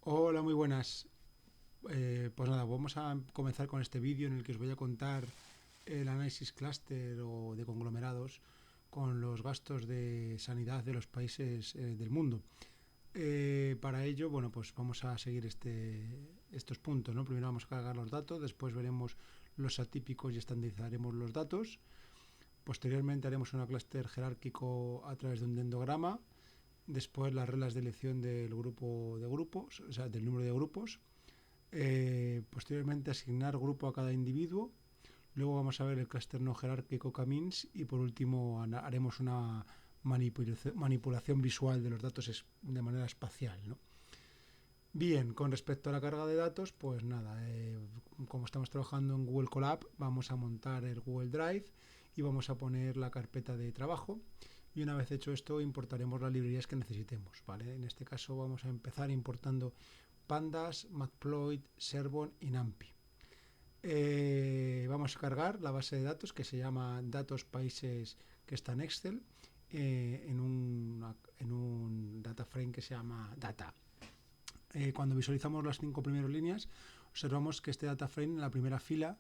Hola, muy buenas. Pues nada, vamos a comenzar con este vídeo en el que os voy a contar el análisis clúster o de conglomerados con los gastos de sanidad de los países del mundo. Para ello, bueno, pues vamos a seguir estos puntos, ¿no? Primero vamos a cargar los datos, después veremos los atípicos y estandarizaremos los datos. Posteriormente haremos un clúster jerárquico a través de un dendrograma. Después las reglas de elección del grupo de grupos, o sea, del número de grupos. Posteriormente asignar grupo a cada individuo. Luego vamos a ver el clúster no jerárquico Camins y por último haremos una manipulación visual de los datos de manera espacial, ¿no? Bien, con respecto a la carga de datos, pues nada, como estamos trabajando en Google Colab, vamos a montar el Google Drive y vamos a poner la carpeta de trabajo. Y una vez hecho esto, importaremos las librerías que necesitemos, ¿vale? En este caso vamos a empezar importando Pandas, Matplotlib, Serbon y NumPy. Vamos a cargar la base de datos que se llama datos países, que está en Excel, en un data frame que se llama data. Cuando visualizamos las 5 primeras líneas, observamos que este data frame en la primera fila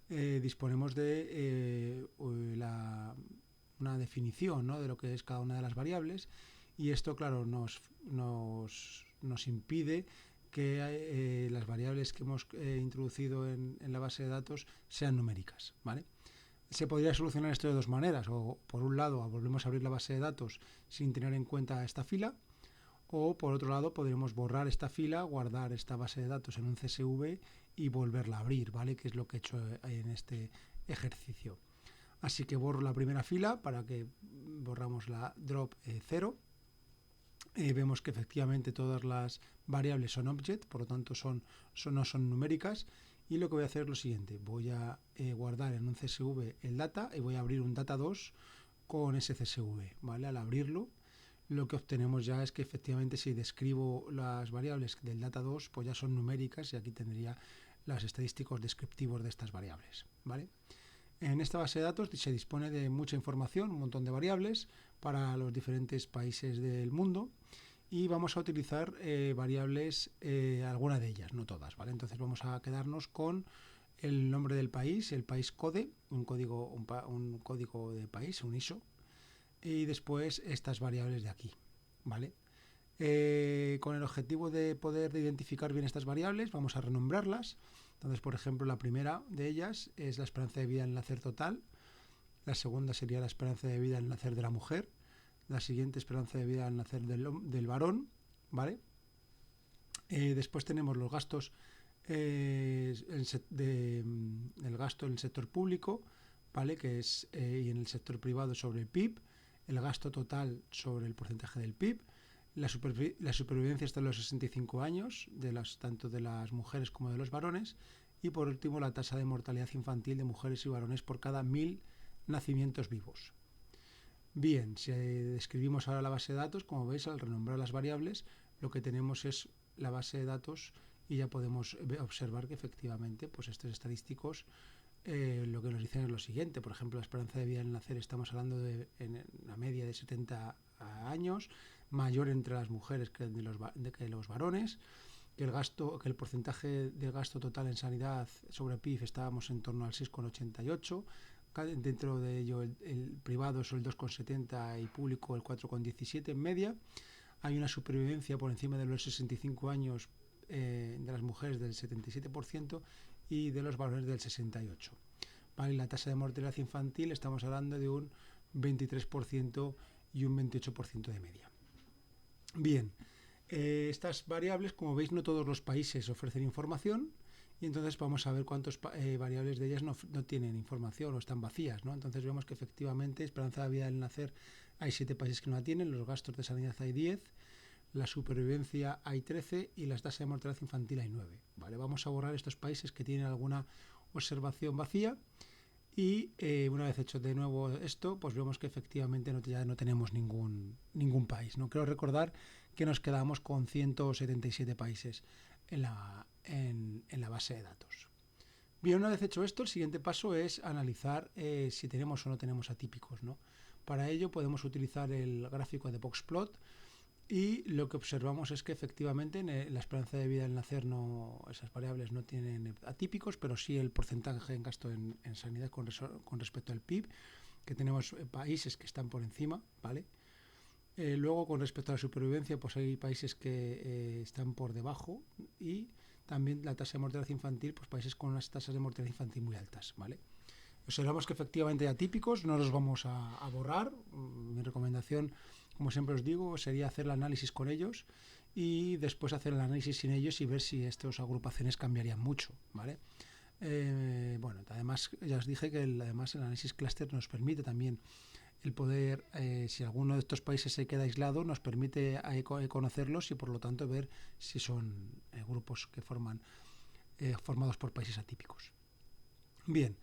disponemos de una definición, ¿no?, de lo que es cada una de las variables, y esto, claro, nos impide que las variables que hemos introducido en la base de datos sean numéricas, ¿vale? Se podría solucionar esto de dos maneras: o por un lado volvemos a abrir la base de datos sin tener en cuenta esta fila, o por otro lado podremos borrar esta fila, guardar esta base de datos en un CSV y volverla a abrir, ¿vale? Que es lo que he hecho en este ejercicio. Así que borro la primera fila para que borramos la drop 0. Vemos que efectivamente todas las variables son object, por lo tanto no son numéricas. Y lo que voy a hacer es lo siguiente: voy a guardar en un CSV el data y voy a abrir un data 2 con ese CSV, ¿vale? Al abrirlo, lo que obtenemos ya es que efectivamente, si describo las variables del data 2, pues ya son numéricas, y aquí tendría los estadísticos descriptivos de estas variables, ¿vale? En esta base de datos se dispone de mucha información, un montón de variables para los diferentes países del mundo, y vamos a utilizar variables, algunas de ellas, no todas, ¿vale? Entonces vamos a quedarnos con el nombre del país, el país code, un código de país, un ISO, y después estas variables de aquí, ¿vale? Con el objetivo de poder identificar bien estas variables, vamos a renombrarlas. Entonces, por ejemplo, la primera de ellas es la esperanza de vida al nacer total. La segunda sería la esperanza de vida al nacer de la mujer. La siguiente, esperanza de vida al nacer del varón, ¿vale? Después tenemos los gastos, el gasto en el sector público, ¿vale? Que es, y en el sector privado sobre el PIB, el gasto total sobre el porcentaje del PIB, la supervivencia hasta los 65 años, tanto de las mujeres como de los varones, y por último la tasa de mortalidad infantil de mujeres y varones por cada 1000 nacimientos vivos. Bien, si describimos ahora la base de datos, como veis, al renombrar las variables, lo que tenemos es la base de datos, y ya podemos observar que efectivamente, pues estos estadísticos lo que nos dicen es lo siguiente. Por ejemplo, la esperanza de vida al nacer, estamos hablando de en la media de 70 años, mayor entre las mujeres que los varones, que el porcentaje del gasto total en sanidad sobre PIB estábamos en torno al 6,88. Dentro de ello el privado es el 2,70 y público el 4,17 en media. Hay una supervivencia por encima de los 65 años de las mujeres del 77% y de los varones del 68%. ¿Vale? La tasa de mortalidad infantil estamos hablando de un 23% y un 28% de media. Bien, estas variables, como veis, no todos los países ofrecen información, y entonces vamos a ver cuántas variables de ellas no tienen información o están vacías, ¿no? Entonces vemos que efectivamente esperanza de vida al nacer hay 7 países que no la tienen, los gastos de sanidad hay 10, la supervivencia hay 13 y la tasa de mortalidad infantil hay 9. ¿Vale? Vamos a borrar estos países que tienen alguna observación vacía, y una vez hecho de nuevo esto, pues vemos que efectivamente ya no tenemos ningún país, ¿no? Quiero recordar que nos quedamos con 177 países en la base de datos. Bien, una vez hecho esto, el siguiente paso es analizar si tenemos o no tenemos atípicos, ¿no? Para ello podemos utilizar el gráfico de Boxplot, Y lo que observamos es que efectivamente la esperanza de vida al nacer, esas variables no tienen atípicos, pero sí el porcentaje en gasto en sanidad con respecto al PIB, que tenemos países que están por encima, ¿vale? Luego, con respecto a la supervivencia, pues hay países que están por debajo, y también la tasa de mortalidad infantil, pues países con unas tasas de mortalidad infantil muy altas, ¿vale? Observamos que efectivamente hay atípicos, no los vamos a borrar. Mi recomendación, como siempre os digo, sería hacer el análisis con ellos y después hacer el análisis sin ellos y ver si estas agrupaciones cambiarían mucho, ¿vale? Bueno, además ya os dije que además el análisis clúster nos permite también el poder, si alguno de estos países se queda aislado, nos permite conocerlos y por lo tanto ver si son grupos que formados por países atípicos. Bien,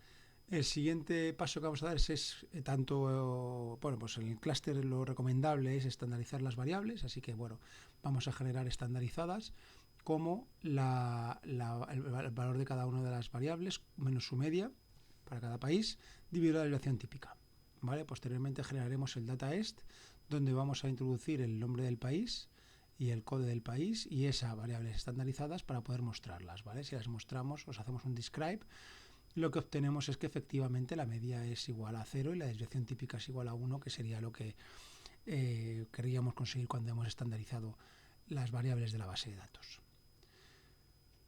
el siguiente paso que vamos a dar es bueno, pues en el clúster lo recomendable es estandarizar las variables, así que bueno, vamos a generar estandarizadas como el valor de cada una de las variables menos su media para cada país dividido la desviación típica. ¿Vale? Posteriormente generaremos el dataest, donde vamos a introducir el nombre del país y el código del país y esas variables estandarizadas para poder mostrarlas, ¿vale? Si las mostramos, os hacemos un describe, lo que obtenemos es que efectivamente la media es igual a 0 y la desviación típica es igual a 1, que sería lo que querríamos conseguir cuando hemos estandarizado las variables de la base de datos.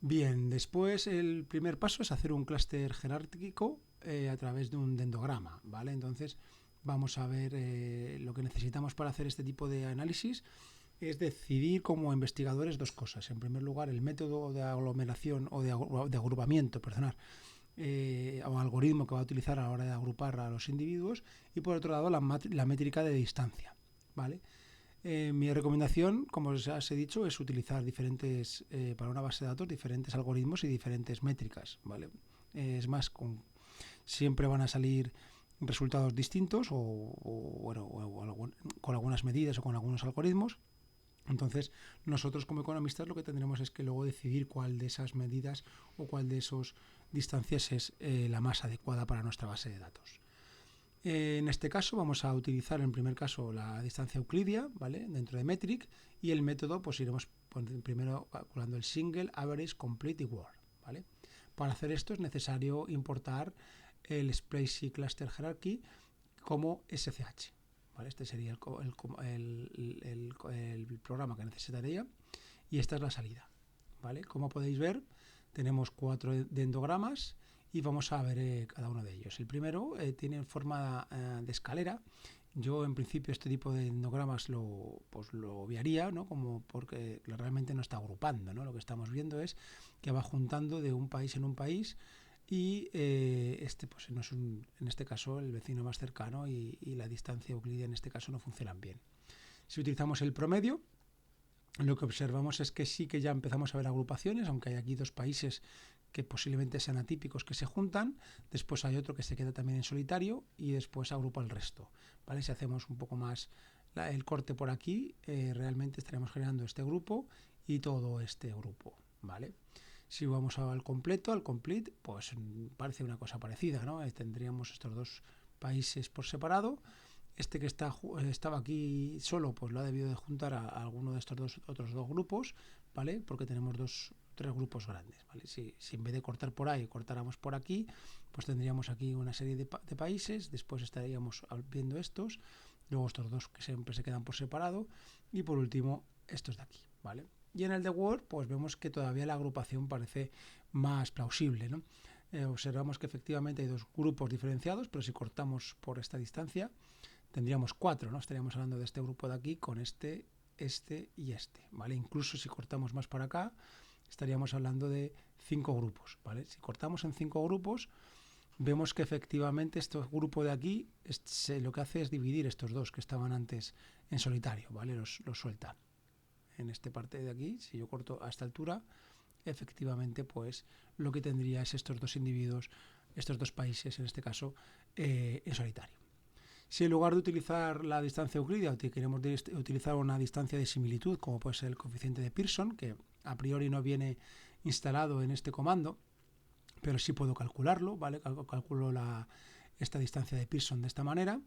Bien, después el primer paso es hacer un clúster jerárquico a través de un dendrograma, ¿vale? Entonces vamos a ver lo que necesitamos para hacer este tipo de análisis es decidir como investigadores dos cosas. En primer lugar, el método de aglomeración o de agrupamiento, o algoritmo que va a utilizar a la hora de agrupar a los individuos, y por otro lado la métrica de distancia, ¿vale? Mi recomendación, como os he dicho, es utilizar para una base de datos diferentes algoritmos y diferentes métricas, ¿vale? Es más, siempre van a salir resultados distintos con algunas medidas o con algunos algoritmos. Entonces, nosotros como economistas lo que tendremos es que luego decidir cuál de esas medidas o cuál de esas distancias es la más adecuada para nuestra base de datos. En este caso vamos a utilizar en primer caso la distancia euclidia, ¿vale? Dentro de metric, y el método pues iremos primero calculando el single, average, complete y word, ¿vale? Para hacer esto es necesario importar el Spreadsheet Cluster Hierarchy como SCH, ¿vale? Este sería el programa que necesitaría, y esta es la salida, ¿vale? Como podéis ver, tenemos 4 dendogramas y vamos a ver cada uno de ellos. El primero tiene forma de escalera. Yo en principio este tipo de endogramas lo obviaría, ¿no? Como porque realmente no está agrupando, ¿no? Lo que estamos viendo es que va juntando de un país en un país, y pues no es en este caso el vecino más cercano, y la distancia euclidia en este caso no funcionan bien. Si utilizamos el promedio, lo que observamos es que sí que ya empezamos a ver agrupaciones, aunque hay aquí dos países que posiblemente sean atípicos que se juntan, después hay otro que se queda también en solitario y después agrupa el resto, ¿vale? Si hacemos un poco más el corte por aquí, realmente estaremos generando este grupo y todo este grupo, ¿vale? Si vamos al complete, pues parece una cosa parecida, ¿no? Tendríamos estos dos países por separado. Este que estaba aquí solo, pues lo ha debido de juntar a alguno de estos otros dos grupos, ¿vale? Porque tenemos tres grupos grandes, ¿vale? Si en vez de cortar por ahí, cortáramos por aquí, pues tendríamos aquí una serie de países, después estaríamos viendo estos, luego estos dos que siempre se quedan por separado, y por último estos de aquí, ¿vale? Y en el de Word, pues vemos que todavía la agrupación parece más plausible, ¿no? Observamos que efectivamente hay dos grupos diferenciados, pero si cortamos por esta distancia, tendríamos 4, ¿no? Estaríamos hablando de este grupo de aquí con este y este, ¿vale? Incluso si cortamos más para acá, estaríamos hablando de 5 grupos, ¿vale? Si cortamos en 5 grupos, vemos que efectivamente este grupo de aquí lo que hace es dividir estos dos que estaban antes en solitario, ¿vale? Los suelta. En esta parte de aquí, si yo corto a esta altura, efectivamente, pues lo que tendría es estos dos individuos, estos dos países, en este caso, en solitario. Si en lugar de utilizar la distancia euclidia queremos utilizar una distancia de similitud, como puede ser el coeficiente de Pearson, que a priori no viene instalado en este comando, pero sí puedo calcularlo, ¿vale? Calculo esta distancia de Pearson de esta manera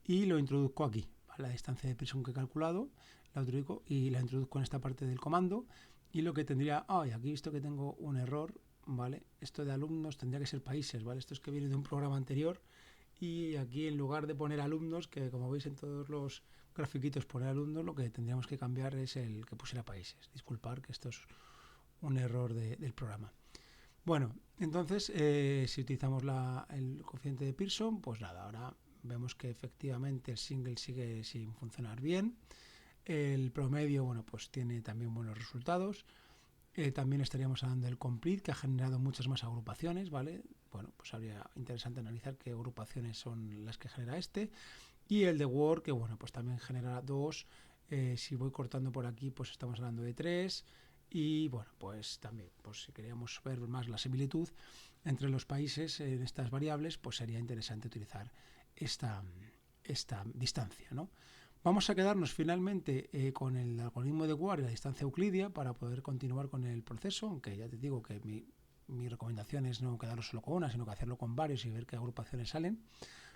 y lo introduzco aquí, ¿vale? la distancia de Pearson que he calculado, la introduzco en esta parte del comando, y lo que tendría, aquí he visto que tengo un error, ¿vale? Esto de alumnos tendría que ser países, ¿vale? Esto es que viene de un programa anterior, y aquí en lugar de poner alumnos, que como veis en todos los grafiquitos pone alumnos, lo que tendríamos que cambiar es el que pusiera países. Disculpar que esto es un error del programa. Bueno, entonces si utilizamos el coeficiente de Pearson, pues nada, ahora vemos que efectivamente el single sigue sin funcionar bien. El promedio, bueno, pues tiene también buenos resultados. También estaríamos hablando del complete, que ha generado muchas más agrupaciones, ¿vale? Bueno, pues habría interesante analizar qué agrupaciones son las que genera este. Y el de word, que bueno, pues también genera 2. Si voy cortando por aquí, pues estamos hablando de 3. Y bueno, pues también, pues si queríamos ver más la similitud entre los países en estas variables, pues sería interesante utilizar esta distancia, ¿no? Vamos a quedarnos finalmente con el algoritmo de Ward y la distancia euclidia para poder continuar con el proceso, aunque ya te digo que mi recomendación es no quedarlo solo con una, sino que hacerlo con varios y ver qué agrupaciones salen.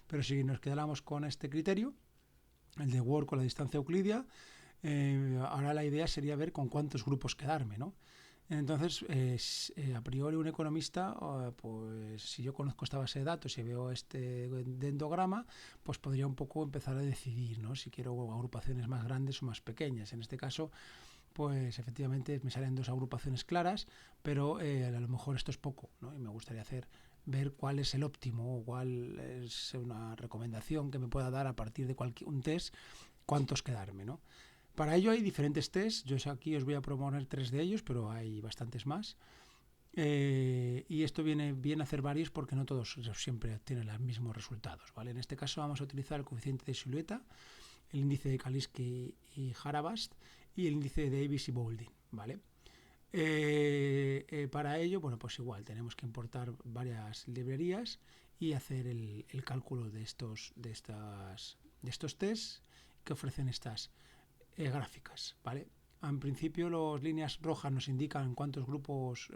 Pero si nos quedáramos con este criterio, el de Ward con la distancia euclidia, ahora la idea sería ver con cuántos grupos quedarme, ¿no? Entonces, a priori un economista, pues si yo conozco esta base de datos y veo este dendrograma, pues podría un poco empezar a decidir, ¿no? Si quiero agrupaciones más grandes o más pequeñas. En este caso, pues efectivamente me salen dos agrupaciones claras, pero a lo mejor esto es poco, ¿no? Y me gustaría ver cuál es el óptimo o cuál es una recomendación que me pueda dar a partir de un test, cuántos quedarme, ¿no? Para ello hay diferentes tests, yo aquí os voy a proponer 3 de ellos, pero hay bastantes más. Y esto viene bien hacer varios porque no todos siempre obtienen los mismos resultados, ¿vale? En este caso vamos a utilizar el coeficiente de silueta, el índice de Kaliski y Harabast y el índice de Davis y Boulding, ¿vale? Para ello, bueno, pues igual tenemos que importar varias librerías y hacer el cálculo de estos tests que ofrecen estas gráficas, ¿vale? En principio las líneas rojas nos indican cuántos grupos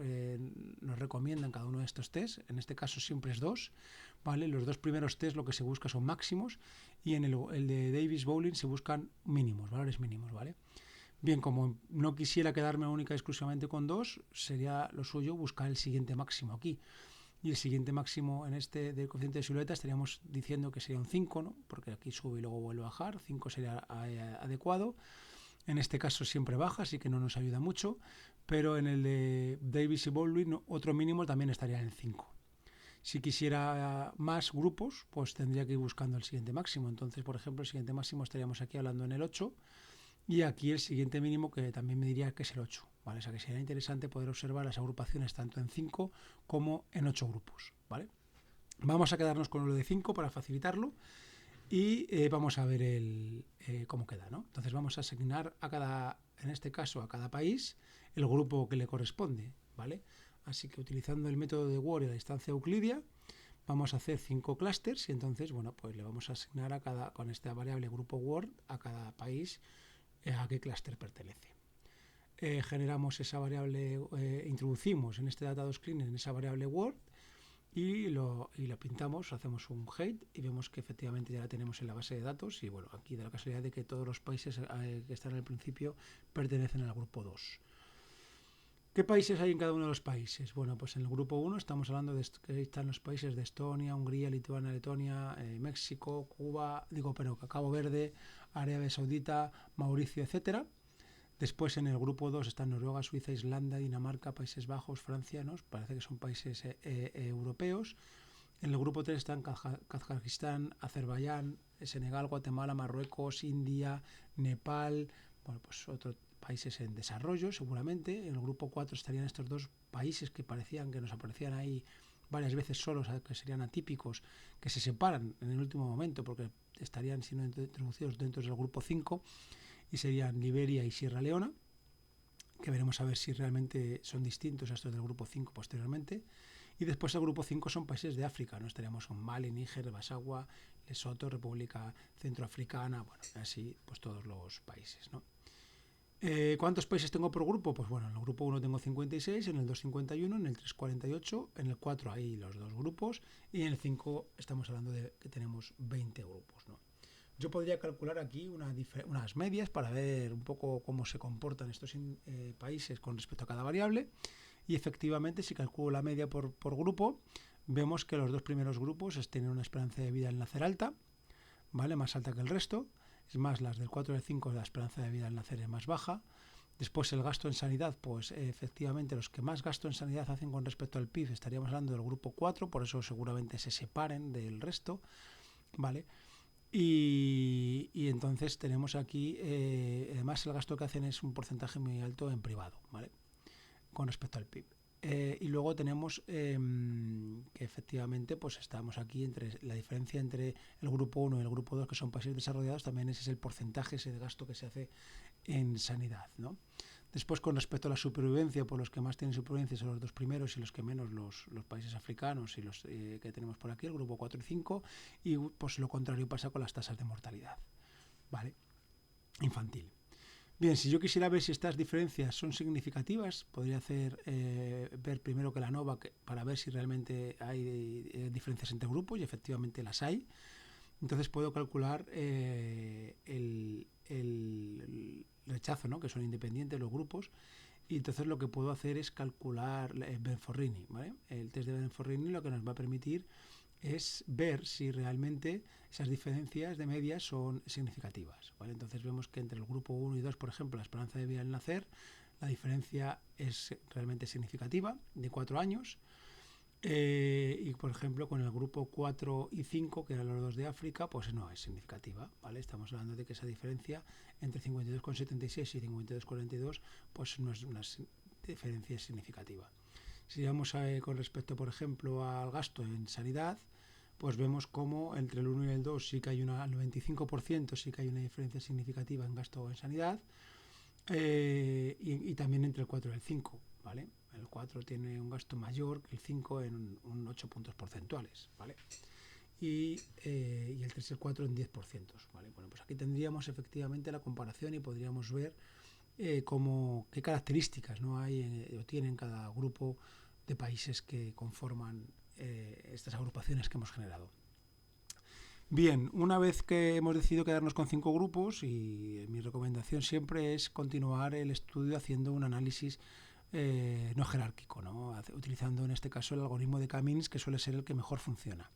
nos recomiendan cada uno de estos tests. En este caso siempre es 2, ¿vale? Los 2 primeros tests lo que se busca son máximos y en el de Davis Bowling se buscan mínimos, valores mínimos, ¿vale? Bien, como no quisiera quedarme única y exclusivamente con 2, sería lo suyo buscar el siguiente máximo aquí. Y el siguiente máximo en este del coeficiente de silueta estaríamos diciendo que sería un 5, ¿no? Porque aquí sube y luego vuelve a bajar, 5 sería adecuado. En este caso siempre baja, así que no nos ayuda mucho, pero en el de Davis y Baldwin otro mínimo también estaría en 5. Si quisiera más grupos, pues tendría que ir buscando el siguiente máximo. Entonces, por ejemplo, el siguiente máximo estaríamos aquí hablando en el 8 y aquí el siguiente mínimo que también me diría que es el 8, ¿vale? O sea que sería interesante poder observar las agrupaciones tanto en 5 como en 8 grupos, ¿vale? Vamos a quedarnos con lo de 5 para facilitarlo y vamos a ver cómo queda, ¿no? Entonces vamos a asignar en este caso a cada país el grupo que le corresponde, ¿vale? Así que utilizando el método de Ward y la distancia euclidia vamos a hacer 5 clústeres y entonces, bueno, pues le vamos a asignar con esta variable grupo Word a cada país a qué clúster pertenece. Generamos esa variable, introducimos en este data2clean en esa variable Word y la pintamos, hacemos un height y vemos que efectivamente ya la tenemos en la base de datos y bueno, aquí da la casualidad de que todos los países que están al principio pertenecen al grupo 2. ¿Qué países hay en cada uno de los países? Bueno, pues en el grupo 1 estamos hablando de que están los países de Estonia, Hungría, Lituania, Letonia, México, Cuba, Cabo Verde, Arabia Saudita, Mauricio, etcétera. Después en el grupo 2 están Noruega, Suiza, Islanda, Dinamarca, Países Bajos, Francia, ¿no? Parece que son países europeos. En el grupo 3 están Kazajistán, Azerbaiyán, Senegal, Guatemala, Marruecos, India, Nepal, bueno, pues otros países en desarrollo seguramente. En el grupo 4 estarían estos dos países que nos aparecían ahí varias veces solos, que serían atípicos, que se separan en el último momento porque estarían siendo introducidos dentro del grupo 5 y serían Liberia y Sierra Leona, que veremos a ver si realmente son distintos a estos del grupo 5 posteriormente. Y después el grupo 5 son países de África, ¿no? Estaríamos con Mali, Níger, Basawa, Lesoto, República Centroafricana, bueno, así pues todos los países, ¿no? ¿Cuántos países tengo por grupo? Pues bueno, en el grupo 1 tengo 56, en el 2 51, en el 3 48, en el 4 hay los dos grupos y en el 5 estamos hablando de que tenemos 20 grupos, ¿no? Yo podría calcular aquí unas medias para ver un poco cómo se comportan estos países con respecto a cada variable. Y efectivamente, si calculo la media por grupo, vemos que los dos primeros grupos tienen una esperanza de vida al nacer alta, ¿vale? Más alta que el resto. Es más, las del 4 y el 5, la esperanza de vida al nacer es más baja. Después el gasto en sanidad, pues efectivamente los que más gasto en sanidad hacen con respecto al PIB, estaríamos hablando del grupo 4, por eso seguramente se separen del resto, ¿vale? Y entonces tenemos aquí, además el gasto que hacen es un porcentaje muy alto en privado, ¿vale? Con respecto al PIB. Y luego tenemos que efectivamente pues estamos aquí entre la diferencia entre el grupo 1 y el grupo 2, que son países desarrollados, también ese es el porcentaje, ese de gasto que se hace en sanidad, ¿no? Después, con respecto a la supervivencia, pues los que más tienen supervivencia son los dos primeros y los que menos los países africanos y los que tenemos por aquí, el grupo 4 y 5, y pues lo contrario pasa con las tasas de mortalidad, ¿vale? Infantil. Bien, si yo quisiera ver si estas diferencias son significativas, podría hacer ver primero que la ANOVA para ver si realmente hay diferencias entre grupos, y efectivamente las hay. Entonces puedo calcular el rechazo, ¿no? Que son independientes los grupos, y entonces lo que puedo hacer es calcular Benforrini, ¿vale? El test de Benforrini lo que nos va a permitir es ver si realmente esas diferencias de medias son significativas, ¿vale? Entonces vemos que entre el grupo 1 y 2, por ejemplo, la esperanza de vida al nacer, la diferencia es realmente significativa, de 4 años. Y por ejemplo con el grupo 4 y 5, que eran los dos de África, pues no es significativa, ¿vale? Estamos hablando de que esa diferencia entre 52,76 y 52,42 pues no es una diferencia significativa. Si vamos con respecto, por ejemplo, al gasto en sanidad, pues vemos como entre el 1 y el 2 sí que hay al 95% sí que hay una diferencia significativa en gasto en sanidad, y también entre el 4 y el 5, ¿vale? El 4 tiene un gasto mayor que el 5 en un 8 puntos porcentuales, ¿vale? Y el 3 y el 4 en 10%, ¿vale? Bueno, pues aquí tendríamos efectivamente la comparación y podríamos ver qué características, ¿no? hay o tienen cada grupo de países que conforman estas agrupaciones que hemos generado. Bien, una vez que hemos decidido quedarnos con 5 grupos, y mi recomendación siempre es continuar el estudio haciendo un análisis no jerárquico, ¿no? Utilizando en este caso el algoritmo de Kamins, que suele ser el que mejor funciona.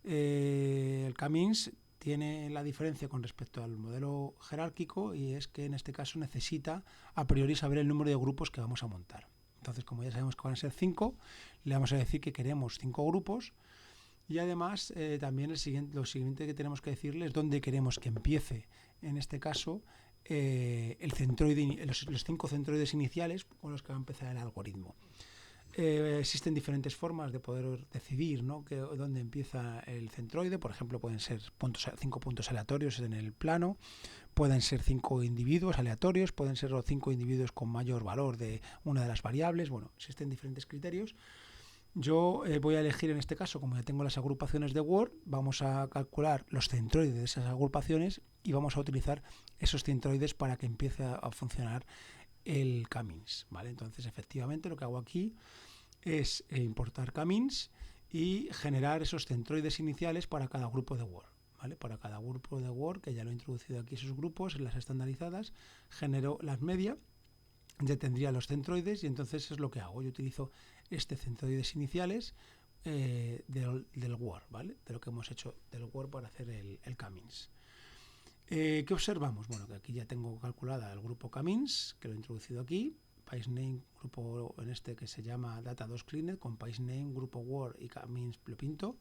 El Kamins tiene la diferencia con respecto al modelo jerárquico, y es que en este caso necesita a priori saber el número de grupos que vamos a montar. Entonces, como ya sabemos que van a ser 5, le vamos a decir que queremos 5 grupos, y además también lo siguiente que tenemos que decirle es dónde queremos que empiece, en este caso, el centroide, los 5 centroides iniciales con los que va a empezar el algoritmo. Existen diferentes formas de poder decidir, ¿no? dónde empieza el centroide. Por ejemplo, pueden ser 5 puntos aleatorios en el plano, pueden ser 5 individuos aleatorios, pueden ser 5 individuos con mayor valor de una de las variables. Bueno, existen diferentes criterios. Yo voy a elegir en este caso, como ya tengo las agrupaciones de Word, vamos a calcular los centroides de esas agrupaciones y vamos a utilizar esos centroides para que empiece a funcionar el Kamins, ¿vale? Entonces, efectivamente, lo que hago aquí es importar Kamins y generar esos centroides iniciales para cada grupo de Word, ¿vale? Para cada grupo de Word, que ya lo he introducido aquí, esos grupos, en las estandarizadas, genero las media, ya tendría los centroides, y entonces es lo que hago. Yo utilizo este centroides iniciales del Word, ¿vale? De lo que hemos hecho del Word para hacer el Kamins. ¿Qué observamos? Bueno, que aquí ya tengo calculada el grupo Kamins, que lo he introducido aquí, País Name, grupo en este que se llama Data 2 Cleaned, con País Name, grupo Word y Kamins lo pinto.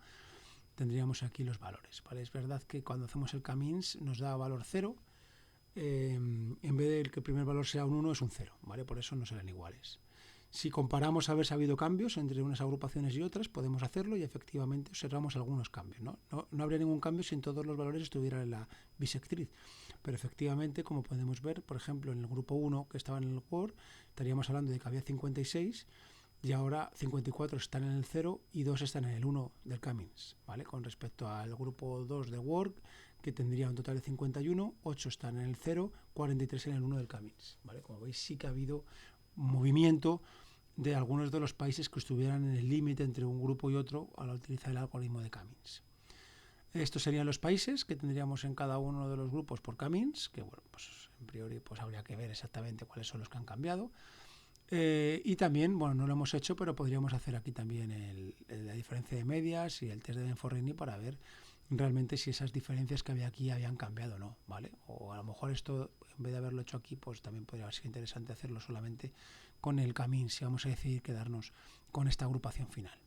Tendríamos aquí los valores, ¿vale? Es verdad que cuando hacemos el Kamins nos da valor 0, en vez de que el primer valor sea un 1 es un 0, ¿vale? Por eso no serán iguales. Si comparamos a ver si ha habido cambios entre unas agrupaciones y otras, podemos hacerlo, y efectivamente observamos algunos cambios, ¿no? No habría ningún cambio si en todos los valores estuvieran en la bisectriz, pero efectivamente, como podemos ver, por ejemplo, en el grupo 1 que estaba en el Word, estaríamos hablando de que había 56, y ahora 54 están en el 0 y 2 están en el 1 del Kamins, ¿vale? Con respecto al grupo 2 de Word, que tendría un total de 51, 8 están en el 0, 43 en el 1 del Kamins, ¿vale? Como veis, sí que ha habido movimiento de algunos de los países que estuvieran en el límite entre un grupo y otro al utilizar el algoritmo de Kamins. Estos serían los países que tendríamos en cada uno de los grupos por camins, que bueno, pues en priori pues habría que ver exactamente cuáles son los que han cambiado. Y también, bueno, no lo hemos hecho, pero podríamos hacer aquí también la diferencia de medias y el test de Benforrini para ver realmente si esas diferencias que había aquí habían cambiado o no, ¿vale? O a lo mejor esto, en vez de haberlo hecho aquí, pues también podría ser interesante hacerlo solamente con el camín, si vamos a decidir quedarnos con esta agrupación final.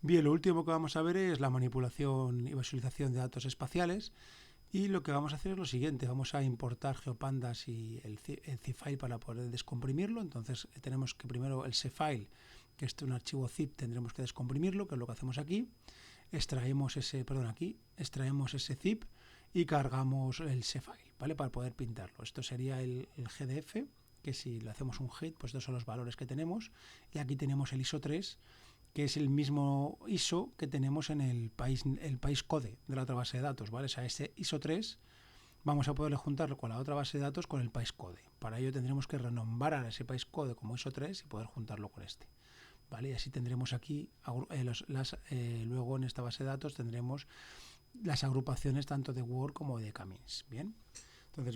Bien, lo último que vamos a ver es la manipulación y visualización de datos espaciales. Y lo que vamos a hacer es lo siguiente, vamos a importar GeoPandas y el zip-file para poder descomprimirlo. Entonces tenemos que primero el C-file, que es un archivo zip, tendremos que descomprimirlo, que es lo que hacemos aquí. Extraemos ese zip y cargamos el C-file, ¿vale? Para poder pintarlo. Esto sería el GDF, que si le hacemos un hit, pues estos son los valores que tenemos. Y aquí tenemos el ISO3, que es el mismo ISO que tenemos en el país code de la otra base de datos, ¿vale? O sea, ese ISO3 vamos a poderle juntarlo con la otra base de datos con el país code. Para ello tendremos que renombrar a ese país code como ISO3 y poder juntarlo con este, ¿vale? Y así tendremos aquí, luego en esta base de datos tendremos las agrupaciones tanto de Word como de camins, ¿bien? Entonces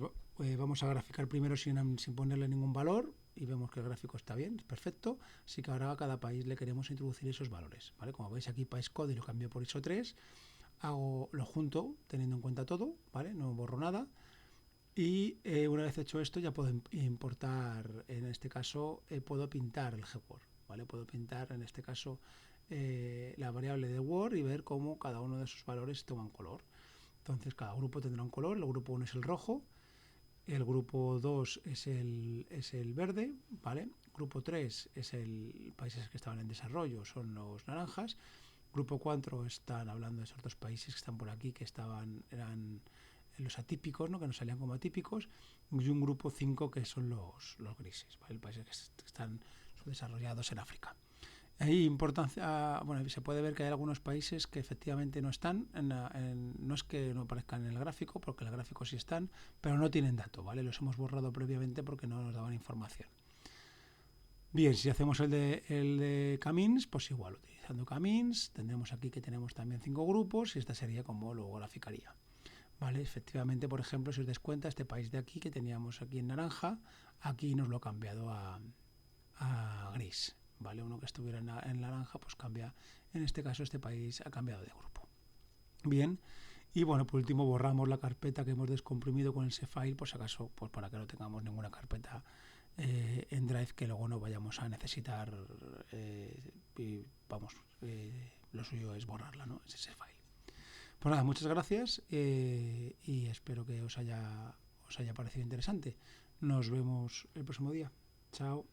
vamos a graficar primero sin ponerle ningún valor y vemos que el gráfico está bien, es perfecto. Así que ahora a cada país le queremos introducir esos valores, ¿vale? Como veis aquí país code y lo cambio por ISO3, lo junto teniendo en cuenta todo, ¿vale? No borro nada. Y una vez hecho esto ya puedo importar, en este caso puedo pintar el GWord, ¿vale? Puedo pintar en este caso la variable de Word y ver cómo cada uno de esos valores toma un color. Entonces cada grupo tendrá un color, el grupo 1 es el rojo, el grupo 2 es el verde, ¿vale? Grupo 3 es el países que estaban en desarrollo, son los naranjas. Grupo 4 están hablando de esos dos países que están por aquí, que eran los atípicos, ¿no? Que nos salían como atípicos. Y un grupo 5 que son los grises, ¿vale? Países que están subdesarrollados en África. Hay importancia, bueno, se puede ver que hay algunos países que efectivamente no están, no es que no aparezcan en el gráfico, porque en el gráfico sí están, pero no tienen dato, ¿vale? Los hemos borrado previamente porque no nos daban información. Bien, si hacemos el de camins, pues igual, utilizando camins, tendremos aquí que tenemos también 5 grupos y esta sería como lo graficaría. ¿Vale? Efectivamente, por ejemplo, si os das cuenta, este país de aquí que teníamos aquí en naranja, aquí nos lo ha cambiado a gris. ¿Vale? Uno que estuviera en naranja, pues cambia, en este caso este país ha cambiado de grupo. Bien, y bueno, por último borramos la carpeta que hemos descomprimido con ese file, por si acaso, pues para que no tengamos ninguna carpeta en Drive que luego no vayamos a necesitar, y vamos, lo suyo es borrarla, ¿no? Es ese file. Pues nada, muchas gracias y espero que os haya parecido interesante. Nos vemos el próximo día. Chao.